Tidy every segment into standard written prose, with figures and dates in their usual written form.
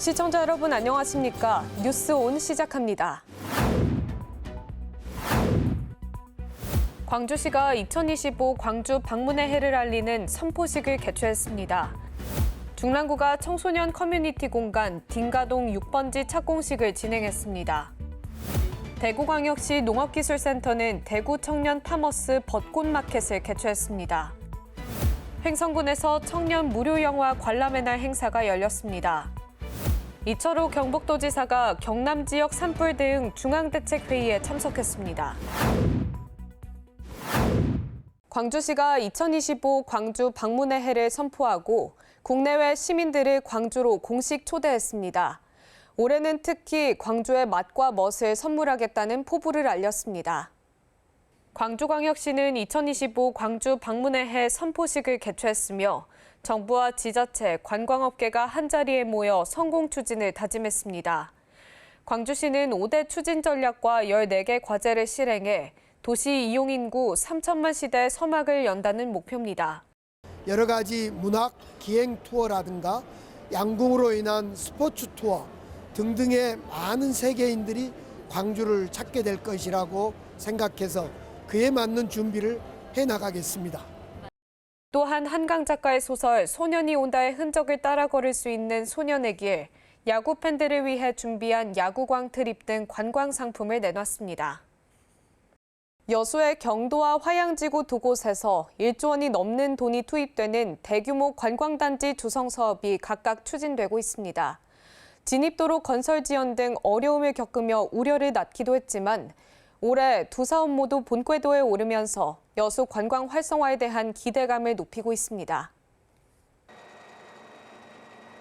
시청자 여러분 안녕하십니까? 뉴스 온 시작합니다. 광주시가 2025 광주 방문의 해를 알리는 선포식을 개최했습니다. 중랑구가 청소년 커뮤니티 공간 딩가동 6번지 착공식을 진행했습니다. 대구광역시 농업기술센터는 대구 청년 파머스 벚꽃마켓을 개최했습니다. 횡성군에서 청년 무료 영화 관람의 날 행사가 열렸습니다. 이철호 경북도지사가 경남 지역 산불 대응 중앙대책회의에 참석했습니다. 광주시가 2025 광주 방문의 해를 선포하고 국내외 시민들을 광주로 공식 초대했습니다. 올해는 특히 광주의 맛과 멋을 선물하겠다는 포부를 알렸습니다. 광주광역시는 2025 광주 방문의 해 선포식을 개최했으며 정부와 지자체, 관광업계가 한자리에 모여 성공 추진을 다짐했습니다. 광주시는 5대 추진 전략과 14개 과제를 실행해 도시 이용 인구 3천만 시대 서막을 연다는 목표입니다. 여러 가지 문학, 기행 투어라든가 양궁으로 인한 스포츠 투어 등등의 많은 세계인들이 광주를 찾게 될 것이라고 생각해서 그에 맞는 준비를 해나가겠습니다. 또한 한강 작가의 소설 소년이 온다의 흔적을 따라 걸을 수 있는 소년의 길, 야구 팬들을 위해 준비한 야구광 트립 등 관광 상품을 내놨습니다. 여수의 경도와 화양지구 두 곳에서 1조 원이 넘는 돈이 투입되는 대규모 관광단지 조성 사업이 각각 추진되고 있습니다. 진입도로 건설 지연 등 어려움을 겪으며 우려를 낳기도 했지만 올해 두 사업 모두 본궤도에 오르면서 여수 관광 활성화에 대한 기대감을 높이고 있습니다.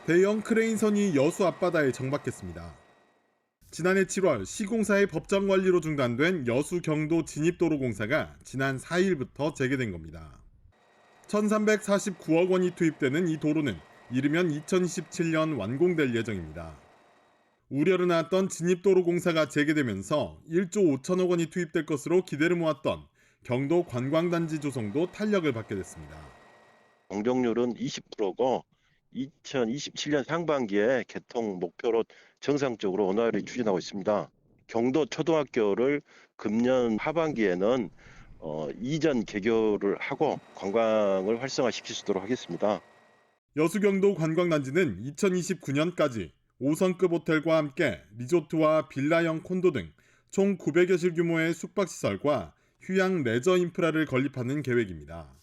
대형 크레인선이 여수 앞바다에 정박했습니다. 지난해 7월 시공사의 법정 관리로 중단된 여수 경도 진입도로 공사가 지난 4일부터 재개된 겁니다. 1,349억 원이 투입되는 이 도로는 이르면 2027년 완공될 예정입니다. 우려를 낳았던 진입도로 공사가 재개되면서 1조 5천억 원이 투입될 것으로 기대를 모았던 경도 관광단지 조성도 탄력을 받게 됐습니다. 공정률은 20%고 2027년 상반기에 개통 목표로 정상적으로 원활히 추진하고 있습니다. 경도 초등학교를 금년 하반기에는 이전 개교를 하고 관광을 활성화시킬 수 있도록 하겠습니다. 여수경도 관광단지는 2029년까지 5성급 호텔과 함께 리조트와 빌라형 콘도 등 총 900여실 규모의 숙박시설과 휴양 레저 인프라를 건립하는 계획입니다.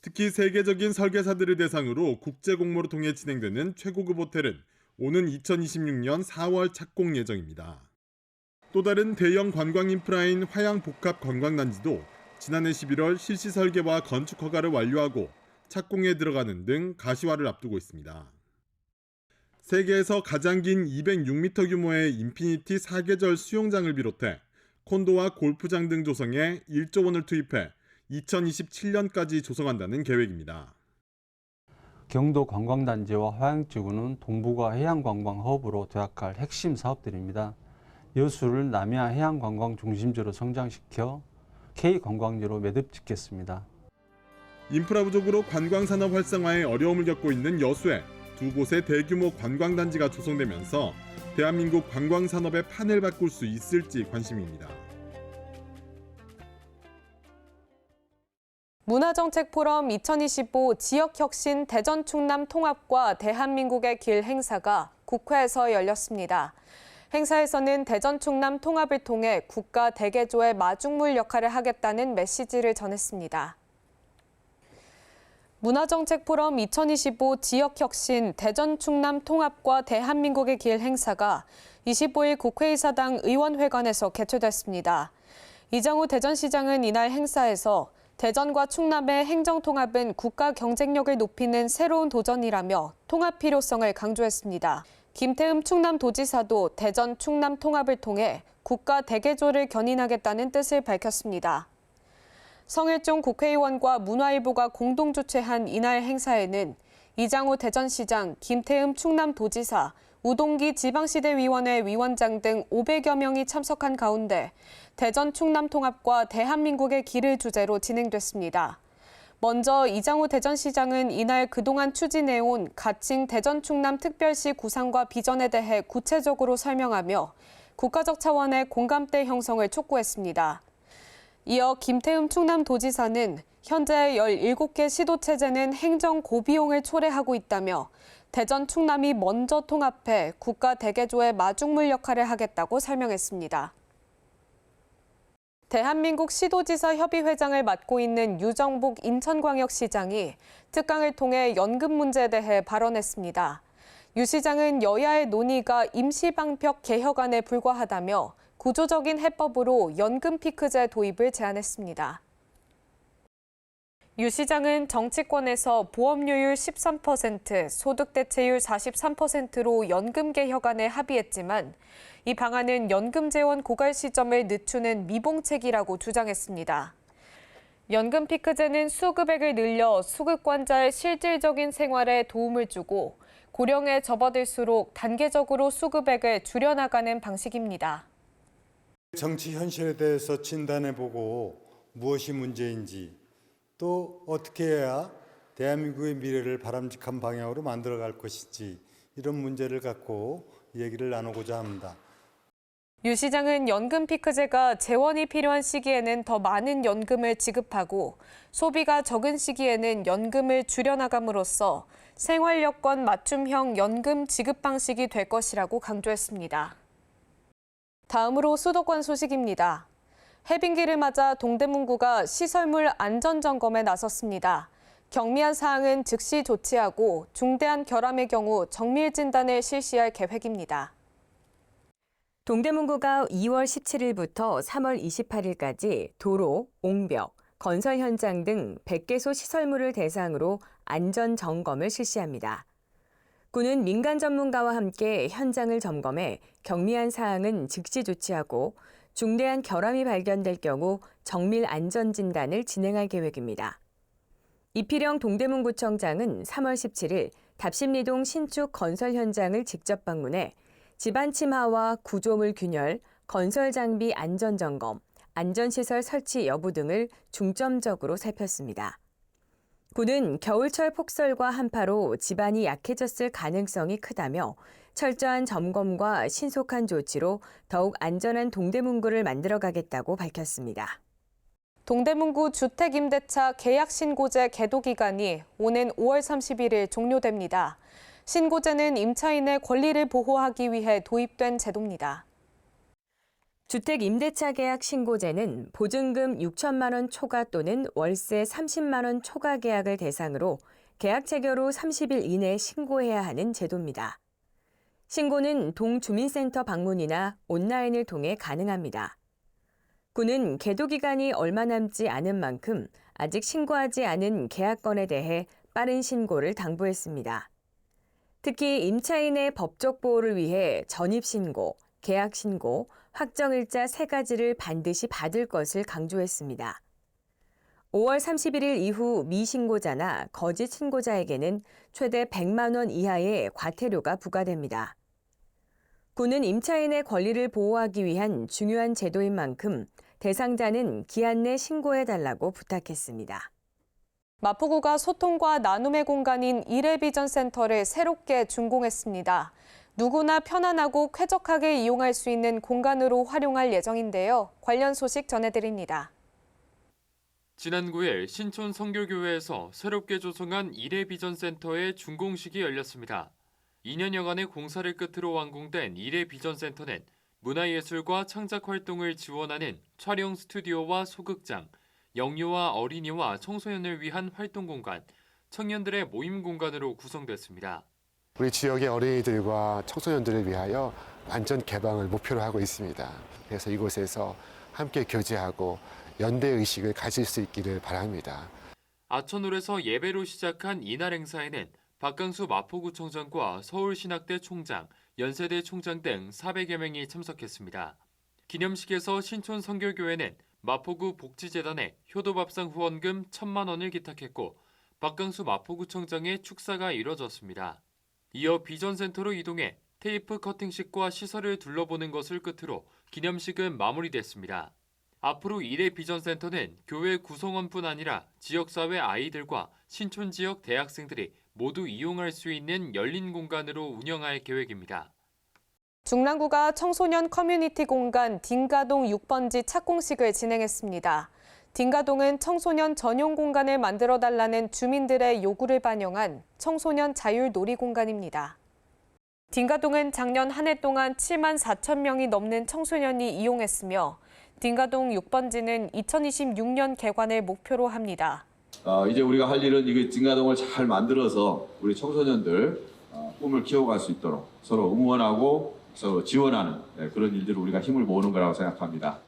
특히 세계적인 설계사들을 대상으로 국제 공모를 통해 진행되는 최고급 호텔은 오는 2026년 4월 착공 예정입니다. 또 다른 대형 관광 인프라인 화양복합 관광단지도 지난해 11월 실시 설계와 건축 허가를 완료하고 착공에 들어가는 등 가시화를 앞두고 있습니다. 세계에서 가장 긴 206m 규모의 인피니티 4계절 수영장을 비롯해 콘도와 골프장 등 조성에 1조 원을 투입해 2027년까지 조성한다는 계획입니다. 경도 관광단지와 화양지구는 동북아 해양관광 허브로 도약할 핵심 사업들입니다. 여수를 남해안 해양관광 중심지로 성장시켜 K관광지로 매듭짓겠습니다. 인프라 부족으로 관광산업 활성화에 어려움을 겪고 있는 여수에 두 곳의 대규모 관광단지가 조성되면서 대한민국 관광산업의 판을 바꿀 수 있을지 관심입니다. 문화정책포럼 2025 지역혁신 대전 충남 통합과 대한민국의 길 행사가 국회에서 열렸습니다. 행사에서는 대전 충남 통합을 통해 국가 대개조의 마중물 역할을 하겠다는 메시지를 전했습니다. 문화정책포럼 2025 지역혁신 대전 충남 통합과 대한민국의 길 행사가 25일 국회의사당 의원회관에서 개최됐습니다. 이장우 대전시장은 이날 행사에서 대전과 충남의 행정통합은 국가 경쟁력을 높이는 새로운 도전이라며 통합 필요성을 강조했습니다. 김태흠 충남도지사도 대전 충남 통합을 통해 국가 대개조를 견인하겠다는 뜻을 밝혔습니다. 성일종 국회의원과 문화일보가 공동 주최한 이날 행사에는 이장우 대전시장, 김태흠 충남도지사, 우동기 지방시대위원회 위원장 등 500여 명이 참석한 가운데 대전 충남 통합과 대한민국의 길을 주제로 진행됐습니다. 먼저 이장우 대전시장은 이날 그동안 추진해온 가칭 대전 충남 특별시 구상과 비전에 대해 구체적으로 설명하며 국가적 차원의 공감대 형성을 촉구했습니다. 이어 김태흠 충남도지사는 현재 17개 시도체제는 행정 고비용을 초래하고 있다며 대전 충남이 먼저 통합해 국가 대개조의 마중물 역할을 하겠다고 설명했습니다. 대한민국 시도지사 협의회장을 맡고 있는 유정복 인천광역시장이 특강을 통해 연금 문제에 대해 발언했습니다. 유 시장은 여야의 논의가 임시방벽 개혁안에 불과하다며 구조적인 해법으로 연금 피크제 도입을 제안했습니다. 유 시장은 정치권에서 보험료율 13%, 소득대체율 43%로 연금 개혁안에 합의했지만 이 방안은 연금 재원 고갈 시점을 늦추는 미봉책이라고 주장했습니다. 연금 피크제는 수급액을 늘려 수급권자의 실질적인 생활에 도움을 주고 고령에 접어들수록 단계적으로 수급액을 줄여나가는 방식입니다. 정치 현실에 대해서 진단해보고 무엇이 문제인지 또 어떻게 해야 대한민국의 미래를 바람직한 방향으로 만들어갈 것인지 이런 문제를 갖고 얘기를 나누고자 합니다. 유 시장은 연금 피크제가 재원이 필요한 시기에는 더 많은 연금을 지급하고 소비가 적은 시기에는 연금을 줄여나감으로써 생활 여건 맞춤형 연금 지급 방식이 될 것이라고 강조했습니다. 다음으로 수도권 소식입니다. 해빙기를 맞아 동대문구가 시설물 안전점검에 나섰습니다. 경미한 사항은 즉시 조치하고 중대한 결함의 경우 정밀 진단을 실시할 계획입니다. 동대문구가 2월 17일부터 3월 28일까지 도로, 옹벽, 건설 현장 등 100개소 시설물을 대상으로 안전 점검을 실시합니다. 구는 민간 전문가와 함께 현장을 점검해 경미한 사항은 즉시 조치하고 중대한 결함이 발견될 경우 정밀 안전 진단을 진행할 계획입니다. 이필영 동대문구청장은 3월 17일 답심리동 신축 건설 현장을 직접 방문해 집안 침하와 구조물 균열, 건설 장비 안전 점검, 안전시설 설치 여부 등을 중점적으로 살폈습니다. 구는 겨울철 폭설과 한파로 집안이 약해졌을 가능성이 크다며 철저한 점검과 신속한 조치로 더욱 안전한 동대문구를 만들어가겠다고 밝혔습니다. 동대문구 주택임대차 계약신고제 계도 기간이 오는 5월 31일 종료됩니다. 신고제는 임차인의 권리를 보호하기 위해 도입된 제도입니다. 주택임대차 계약 신고제는 보증금 6천만 원 초과 또는 월세 30만 원 초과 계약을 대상으로 계약 체결 후 30일 이내에 신고해야 하는 제도입니다. 신고는 동주민센터 방문이나 온라인을 통해 가능합니다. 구는 계도 기간이 얼마 남지 않은 만큼 아직 신고하지 않은 계약건에 대해 빠른 신고를 당부했습니다. 특히 임차인의 법적 보호를 위해 전입신고, 계약신고, 확정일자 3가지를 반드시 받을 것을 강조했습니다. 5월 31일 이후 미신고자나 거짓 신고자에게는 최대 100만 원 이하의 과태료가 부과됩니다. 구는 임차인의 권리를 보호하기 위한 중요한 제도인 만큼 대상자는 기한 내 신고해달라고 부탁했습니다. 마포구가 소통과 나눔의 공간인 이레비전센터를 새롭게 준공했습니다. 누구나 편안하고 쾌적하게 이용할 수 있는 공간으로 활용할 예정인데요. 관련 소식 전해드립니다. 지난 9일 신촌 성결교회에서 새롭게 조성한 이레비전센터의 준공식이 열렸습니다. 2년여간의 공사를 끝으로 완공된 이레비전센터는 문화예술과 창작 활동을 지원하는 촬영 스튜디오와 소극장, 영유아 어린이와 청소년을 위한 활동 공간, 청년들의 모임 공간으로 구성됐습니다. 우리 지역의 어린이들과 청소년들을 위하여 완전 개방을 목표로 하고 있습니다. 그래서 이곳에서 함께 교제하고 연대의식을 가질 수 있기를 바랍니다. 아천홀에서 예배로 시작한 이날 행사에는 박강수 마포구청장과 서울신학대 총장, 연세대 총장 등 400여 명이 참석했습니다. 기념식에서 신촌 성결교회는 마포구 복지재단에 효도밥상 후원금 1,000만 원을 기탁했고 박강수 마포구청장의 축사가 이뤄졌습니다. 이어 비전센터로 이동해 테이프 커팅식과 시설을 둘러보는 것을 끝으로 기념식은 마무리됐습니다. 앞으로 일회 비전센터는 교회 구성원뿐 아니라 지역사회 아이들과 신촌 지역 대학생들이 모두 이용할 수 있는 열린 공간으로 운영할 계획입니다. 중랑구가 청소년 커뮤니티 공간 딩가동 6번지 착공식을 진행했습니다. 딩가동은 청소년 전용 공간을 만들어달라는 주민들의 요구를 반영한 청소년 자율 놀이 공간입니다. 딩가동은 작년 한 해 동안 7만 4천 명이 넘는 청소년이 이용했으며 딩가동 6번지는 2026년 개관을 목표로 합니다. 이제 우리가 할 일은 이 딩가동을 잘 만들어서 우리 청소년들 꿈을 키워갈 수 있도록 서로 응원하고 서로 지원하는 그런 일들을 우리가 힘을 모으는 거라고 생각합니다.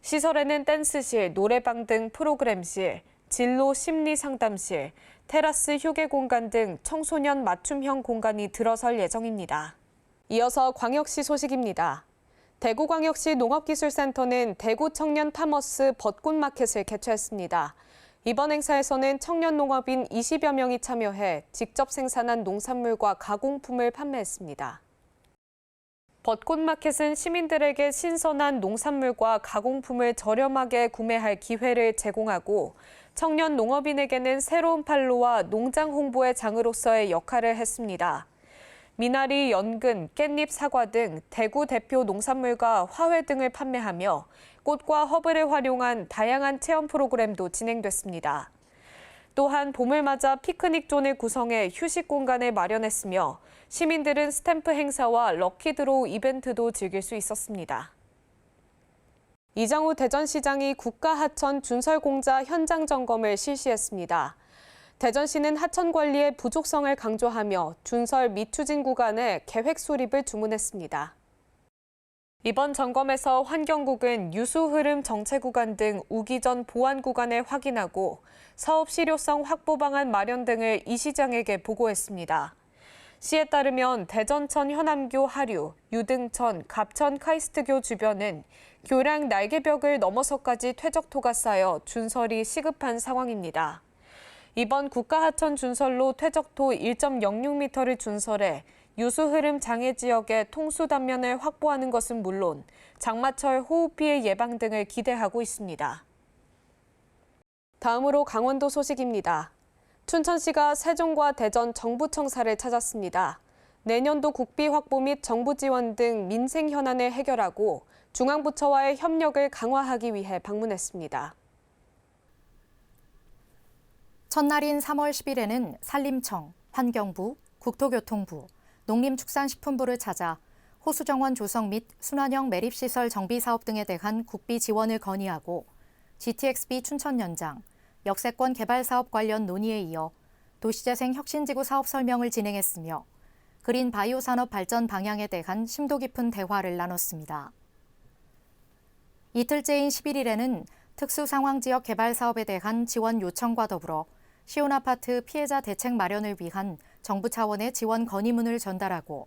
시설에는 댄스실, 노래방 등 프로그램실, 진로 심리 상담실, 테라스 휴게 공간 등 청소년 맞춤형 공간이 들어설 예정입니다. 이어서 광역시 소식입니다. 대구광역시 농업기술센터는 대구 청년 타머스 벚꽃마켓을 개최했습니다. 이번 행사에서는 청년 농업인 20여 명이 참여해 직접 생산한 농산물과 가공품을 판매했습니다. 벚꽃마켓은 시민들에게 신선한 농산물과 가공품을 저렴하게 구매할 기회를 제공하고 청년 농업인에게는 새로운 판로와 농장 홍보의 장으로서의 역할을 했습니다. 미나리, 연근, 깻잎, 사과 등 대구 대표 농산물과 화훼 등을 판매하며 꽃과 허브를 활용한 다양한 체험 프로그램도 진행됐습니다. 또한 봄을 맞아 피크닉 존을 구성해 휴식 공간을 마련했으며 시민들은 스탬프 행사와 럭키드로우 이벤트도 즐길 수 있었습니다. 이장우 대전시장이 국가하천 준설공자 현장 점검을 실시했습니다. 대전시는 하천 관리의 부족성을 강조하며 준설 미추진 구간에 계획 수립을 주문했습니다. 이번 점검에서 환경국은 유수 흐름 정체 구간 등 우기 전 보완 구간을 확인하고 사업 실효성 확보 방안 마련 등을 이 시장에게 보고했습니다. 시에 따르면 대전천 현암교 하류, 유등천, 갑천 카이스트교 주변은 교량 날개벽을 넘어서까지 퇴적토가 쌓여 준설이 시급한 상황입니다. 이번 국가하천 준설로 퇴적토 1.06m를 준설해 유수 흐름 장애 지역의 통수 단면을 확보하는 것은 물론 장마철 호우 피해 예방 등을 기대하고 있습니다. 다음으로 강원도 소식입니다. 춘천시가 세종과 대전 정부청사를 찾았습니다. 내년도 국비 확보 및 정부 지원 등 민생 현안을 해결하고 중앙부처와의 협력을 강화하기 위해 방문했습니다. 첫날인 3월 10일에는 산림청, 환경부, 국토교통부, 농림축산식품부를 찾아 호수정원 조성 및 순환형 매립시설 정비 사업 등에 대한 국비 지원을 건의하고 GTX-B 춘천 연장, 역세권 개발 사업 관련 논의에 이어 도시재생 혁신지구 사업 설명을 진행했으며 그린 바이오 산업 발전 방향에 대한 심도 깊은 대화를 나눴습니다. 이틀째인 11일에는 특수상황지역 개발 사업에 대한 지원 요청과 더불어 시온아파트 피해자 대책 마련을 위한 정부 차원의 지원 건의문을 전달하고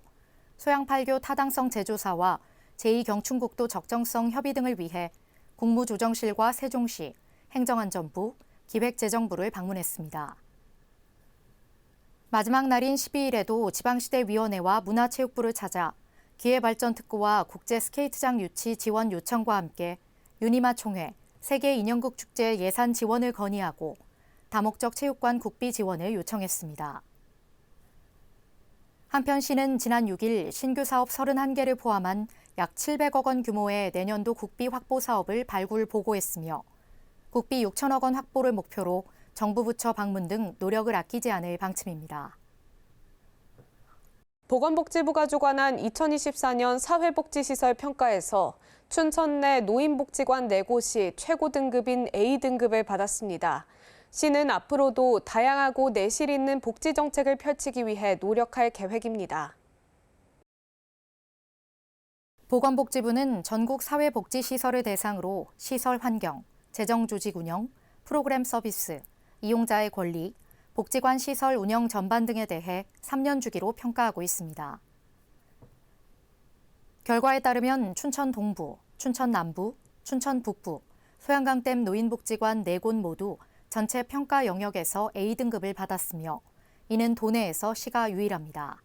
소양팔교 타당성 제조사와 제2경춘국도 적정성 협의 등을 위해 국무조정실과 세종시, 행정안전부, 기획재정부를 방문했습니다. 마지막 날인 12일에도 지방시대위원회와 문화체육부를 찾아 기회발전특구와 국제스케이트장 유치 지원 요청과 함께 유니마 총회, 세계인형극 축제 예산 지원을 건의하고 다목적 체육관 국비 지원을 요청했습니다. 한편 시는 지난 6일 신규 사업 31개를 포함한 약 700억 원 규모의 내년도 국비 확보 사업을 발굴 보고했으며 국비 6천억 원 확보를 목표로 정부 부처 방문 등 노력을 아끼지 않을 방침입니다. 보건복지부가 주관한 2024년 사회복지시설 평가에서 춘천 내 노인복지관 4곳이 최고 등급인 A등급을 받았습니다. 시는 앞으로도 다양하고 내실 있는 복지 정책을 펼치기 위해 노력할 계획입니다. 보건복지부는 전국 사회복지시설을 대상으로 시설 환경, 재정 조직 운영, 프로그램 서비스, 이용자의 권리, 복지관 시설 운영 전반 등에 대해 3년 주기로 평가하고 있습니다. 결과에 따르면 춘천 동부, 춘천 남부, 춘천 북부, 소양강댐 노인복지관 4곳 모두 전체 평가 영역에서 A등급을 받았으며 이는 도내에서 시가 유일합니다.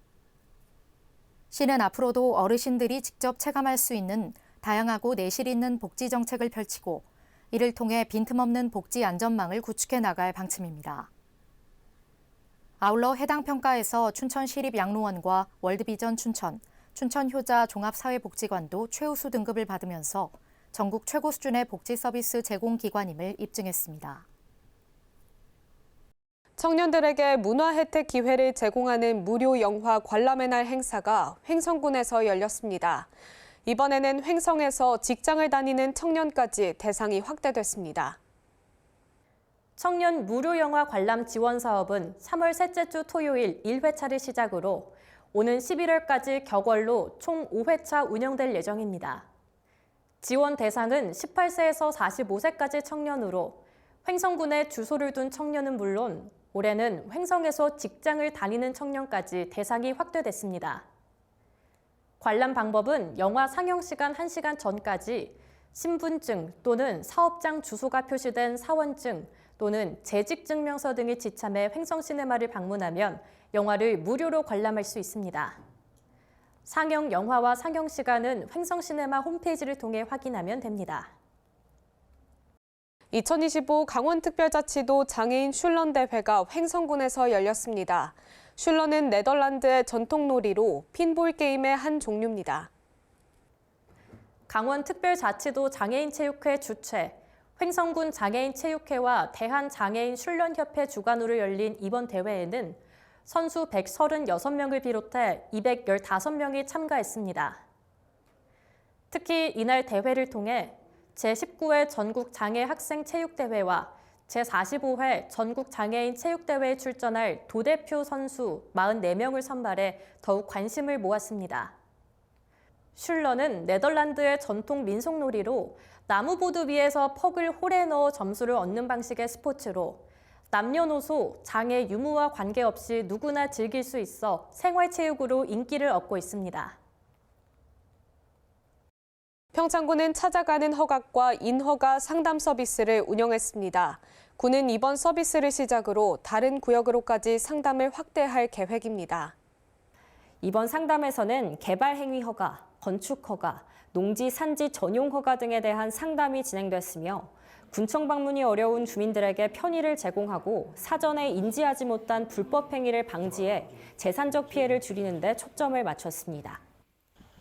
시는 앞으로도 어르신들이 직접 체감할 수 있는 다양하고 내실 있는 복지 정책을 펼치고 이를 통해 빈틈없는 복지 안전망을 구축해 나갈 방침입니다. 아울러 해당 평가에서 춘천시립양로원과 월드비전 춘천, 춘천효자 종합사회복지관도 최우수 등급을 받으면서 전국 최고 수준의 복지 서비스 제공기관임을 입증했습니다. 청년들에게 문화 혜택 기회를 제공하는 무료 영화 관람의 날 행사가 횡성군에서 열렸습니다. 이번에는 횡성에서 직장을 다니는 청년까지 대상이 확대됐습니다. 청년 무료 영화 관람 지원 사업은 3월 셋째 주 토요일 1회차를 시작으로 오는 11월까지 격월로 총 5회차 운영될 예정입니다. 지원 대상은 18세에서 45세까지 청년으로 횡성군에 주소를 둔 청년은 물론 올해는 횡성에서 직장을 다니는 청년까지 대상이 확대됐습니다. 관람 방법은 영화 상영 시간 1시간 전까지 신분증 또는 사업장 주소가 표시된 사원증 또는 재직증명서 등을 지참해 횡성시네마를 방문하면 영화를 무료로 관람할 수 있습니다. 상영 영화와 상영 시간은 횡성시네마 홈페이지를 통해 확인하면 됩니다. 2025 강원특별자치도 장애인 슐런 대회가 횡성군에서 열렸습니다. 슐런은 네덜란드의 전통놀이로 핀볼 게임의 한 종류입니다. 강원특별자치도 장애인체육회 주최, 횡성군 장애인체육회와 대한장애인 슐런협회 주관으로 열린 이번 대회에는 선수 136명을 비롯해 215명이 참가했습니다. 특히 이날 대회를 통해 제19회 전국장애학생체육대회와 제45회 전국장애인 체육대회에 출전할 도대표 선수 44명을 선발해 더욱 관심을 모았습니다. 슐런은 네덜란드의 전통 민속놀이로 나무보드 위에서 퍽을 홀에 넣어 점수를 얻는 방식의 스포츠로 남녀노소, 장애 유무와 관계없이 누구나 즐길 수 있어 생활체육으로 인기를 얻고 있습니다. 평창군은 찾아가는 허각과 인허가 상담 서비스를 운영했습니다. 군은 이번 서비스를 시작으로 다른 구역으로까지 상담을 확대할 계획입니다. 이번 상담에서는 개발행위 허가, 건축 허가, 농지 산지 전용 허가 등에 대한 상담이 진행됐으며 군청 방문이 어려운 주민들에게 편의를 제공하고 사전에 인지하지 못한 불법 행위를 방지해 재산적 피해를 줄이는 데 초점을 맞췄습니다.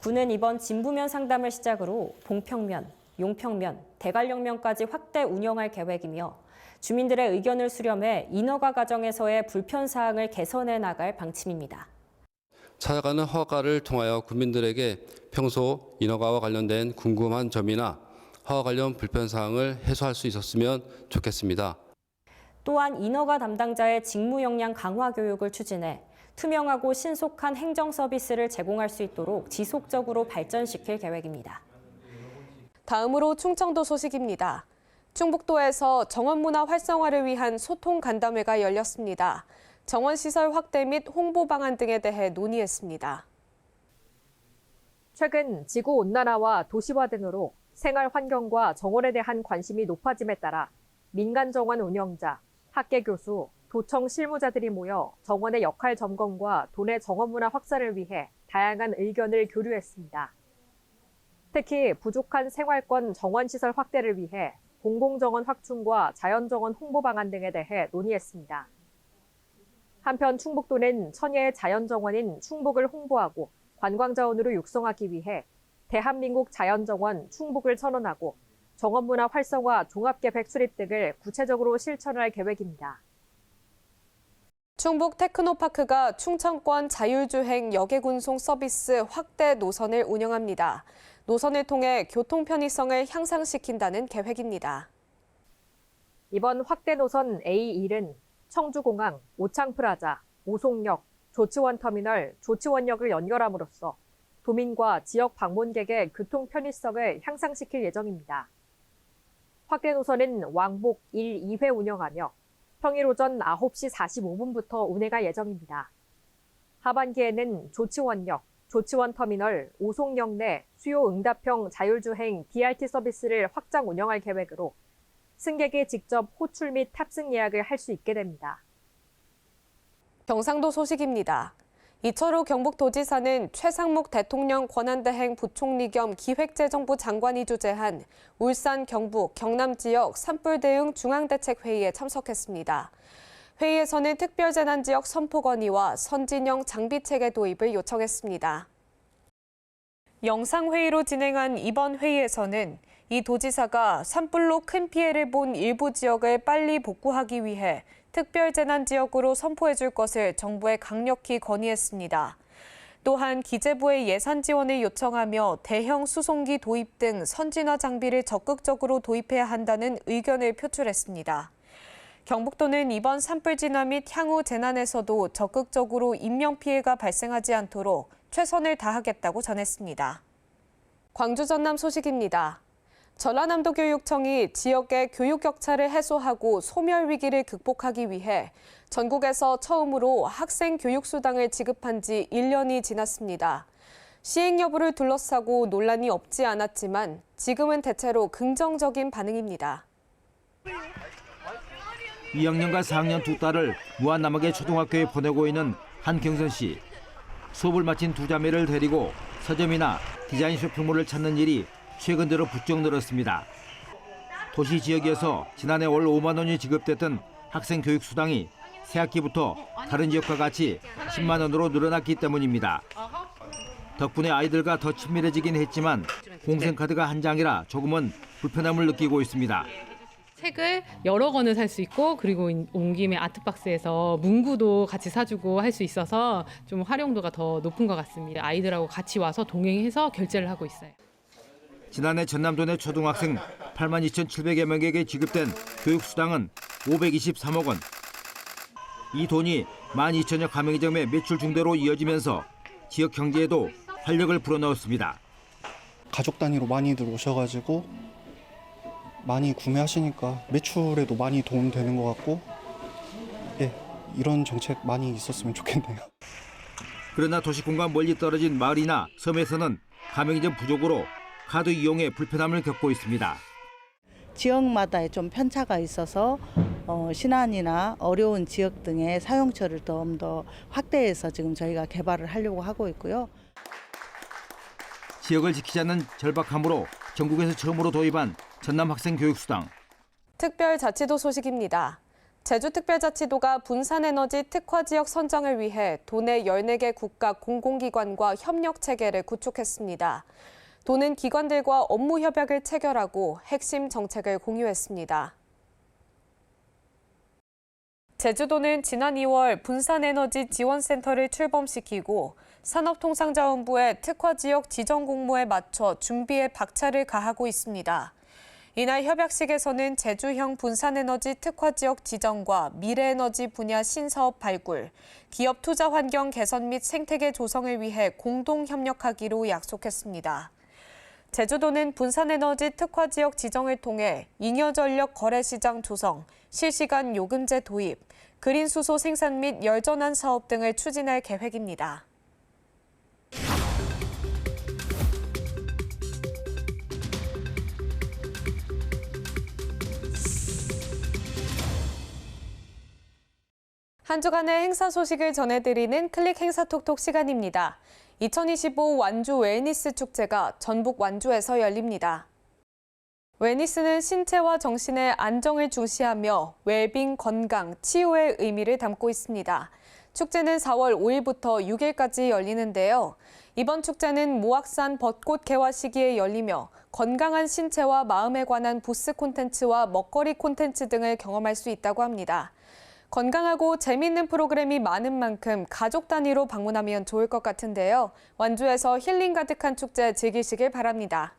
군은 이번 진부면 상담을 시작으로 봉평면, 용평면, 대관령면까지 확대 운영할 계획이며 주민들의 의견을 수렴해 인허가 과정에서의 불편사항을 개선해 나갈 방침입니다. 찾아가는 허가를 통하여 국민들에게 평소 인허가와 관련된 궁금한 점이나 허가 관련 불편사항을 해소할 수 있었으면 좋겠습니다. 또한 인허가 담당자의 직무 역량 강화 교육을 추진해 투명하고 신속한 행정 서비스를 제공할 수 있도록 지속적으로 발전시킬 계획입니다. 다음으로 충청도 소식입니다. 충북도에서 정원문화 활성화를 위한 소통 간담회가 열렸습니다. 정원시설 확대 및 홍보 방안 등에 대해 논의했습니다. 최근 지구온난화와 도시화 등으로 생활 환경과 정원에 대한 관심이 높아짐에 따라 민간 정원 운영자, 학계 교수, 도청 실무자들이 모여 정원의 역할 점검과 도내 정원 문화 확산을 위해 다양한 의견을 교류했습니다. 특히 부족한 생활권 정원시설 확대를 위해 공공정원 확충과 자연정원 홍보 방안 등에 대해 논의했습니다. 한편 충북도는 천혜의 자연정원인 충북을 홍보하고 관광자원으로 육성하기 위해 대한민국 자연정원 충북을 선언하고 정원문화 활성화 종합계획 수립 등을 구체적으로 실천할 계획입니다. 충북 테크노파크가 충청권 자율주행 여객운송 서비스 확대 노선을 운영합니다. 노선을 통해 교통 편의성을 향상시킨다는 계획입니다. 이번 확대 노선 A1은 청주공항, 오창프라자, 오송역, 조치원터미널, 조치원역을 연결함으로써 도민과 지역 방문객의 교통 편의성을 향상시킬 예정입니다. 확대 노선은 왕복 1, 2회 운영하며 평일 오전 9시 45분부터 운행할 예정입니다. 하반기에는 조치원역, 조치원터미널, 오송역 내 수요 응답형 자율주행 BRT 서비스를 확장 운영할 계획으로 승객이 직접 호출 및 탑승 예약을 할 수 있게 됩니다. 경상도 소식입니다. 이철우 경북도지사는 최상목 대통령 권한대행 부총리 겸 기획재정부 장관이 주재한 울산, 경북, 경남 지역 산불 대응 중앙대책회의에 참석했습니다. 회의에서는 특별재난지역 선포 건의와 선진형 장비체계 도입을 요청했습니다. 영상회의로 진행한 이번 회의에서는 이 도지사가 산불로 큰 피해를 본 일부 지역을 빨리 복구하기 위해 특별재난지역으로 선포해줄 것을 정부에 강력히 건의했습니다. 또한 기재부의 예산 지원을 요청하며 대형 수송기 도입 등 선진화 장비를 적극적으로 도입해야 한다는 의견을 표출했습니다. 경북도는 이번 산불 진화 및 향후 재난에서도 적극적으로 인명피해가 발생하지 않도록 최선을 다하겠다고 전했습니다. 광주 전남 소식입니다. 전라남도교육청이 지역의 교육 격차를 해소하고 소멸 위기를 극복하기 위해 전국에서 처음으로 학생 교육수당을 지급한 지 1년이 지났습니다. 시행 여부를 둘러싸고 논란이 없지 않았지만 지금은 대체로 긍정적인 반응입니다. 2학년과 4학년 두 딸을 무한남하게 초등학교에 보내고 있는 한경선 씨. 수업을 마친 두 자매를 데리고 서점이나 디자인 쇼핑몰을 찾는 일이 최근 들어 부쩍 늘었습니다. 도시 지역에서 지난해 월 5만 원이 지급됐던 학생 교육 수당이 새 학기부터 다른 지역과 같이 10만 원으로 늘어났기 때문입니다. 덕분에 아이들과 더 친밀해지긴 했지만 공생카드가 한 장이라 조금은 불편함을 느끼고 있습니다. 책을 여러 권을 살 수 있고 그리고 온 김에 아트박스에서 문구도 같이 사주고 할 수 있어서 좀 활용도가 더 높은 것 같습니다. 아이들하고 같이 와서 동행해서 결제를 하고 있어요. 지난해 전남도 내 초등학생 82,700여 명에게 지급된 교육수당은 523억 원. 이 돈이 12,000여 가맹점의 매출 증대로 이어지면서 지역 경제에도 활력을 불어넣었습니다. 가족 단위로 많이들 오셔가지고 많이 구매하시니까 매출에도 많이 도움되는 것 같고 이런 정책 많이 있었으면 좋겠네요. 그러나 도시공과 멀리 떨어진 마을이나 섬에서는 가맹점 부족으로 카드 이용에 불편함을 겪고 있습니다. 지역마다 좀 편차가 있어서 신안이나 어려운 지역 등의 사용처를 좀 더 확대해서 지금 저희가 개발을 하려고 하고 있고요. 지역을 지키자는 절박함으로 전국에서 처음으로 도입한 전남 학생 교육수당. 특별자치도 소식입니다. 제주특별자치도가 분산에너지 특화지역 선정을 위해 도내 14개 국가 공공기관과 협력체계를 구축했습니다. 도는 기관들과 업무 협약을 체결하고 핵심 정책을 공유했습니다. 제주도는 지난 2월 분산에너지 지원센터를 출범시키고 산업통상자원부의 특화지역 지정 공모에 맞춰 준비에 박차를 가하고 있습니다. 이날 협약식에서는 제주형 분산에너지 특화지역 지정과 미래에너지 분야 신사업 발굴, 기업 투자 환경 개선 및 생태계 조성을 위해 공동 협력하기로 약속했습니다. 제주도는 분산에너지 특화지역 지정을 통해 잉여전력 거래시장 조성, 실시간 요금제 도입, 그린수소 생산 및 열전환 사업 등을 추진할 계획입니다. 한 주간의 행사 소식을 전해드리는 클릭 행사톡톡 시간입니다. 2025 완주 웰니스 축제가 전북 완주에서 열립니다. 웰니스는 신체와 정신의 안정을 중시하며 웰빙, 건강, 치유의 의미를 담고 있습니다. 축제는 4월 5일부터 6일까지 열리는데요. 이번 축제는 모악산 벚꽃 개화 시기에 열리며 건강한 신체와 마음에 관한 부스 콘텐츠와 먹거리 콘텐츠 등을 경험할 수 있다고 합니다. 건강하고 재미있는 프로그램이 많은 만큼 가족 단위로 방문하면 좋을 것 같은데요. 완주에서 힐링 가득한 축제 즐기시길 바랍니다.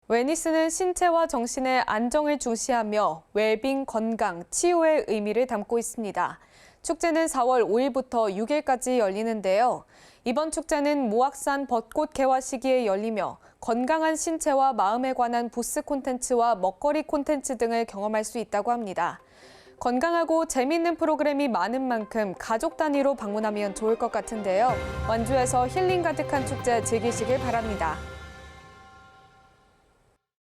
웰니스는 신체와 정신의 안정을 중시하며 웰빙, 건강, 치유의 의미를 담고 있습니다. 축제는 4월 5일부터 6일까지 열리는데요. 이번 축제는 모악산 벚꽃 개화 시기에 열리며 건강한 신체와 마음에 관한 부스 콘텐츠와 먹거리 콘텐츠 등을 경험할 수 있다고 합니다. 건강하고 재미있는 프로그램이 많은 만큼 가족 단위로 방문하면 좋을 것 같은데요. 완주에서 힐링 가득한 축제 즐기시길 바랍니다.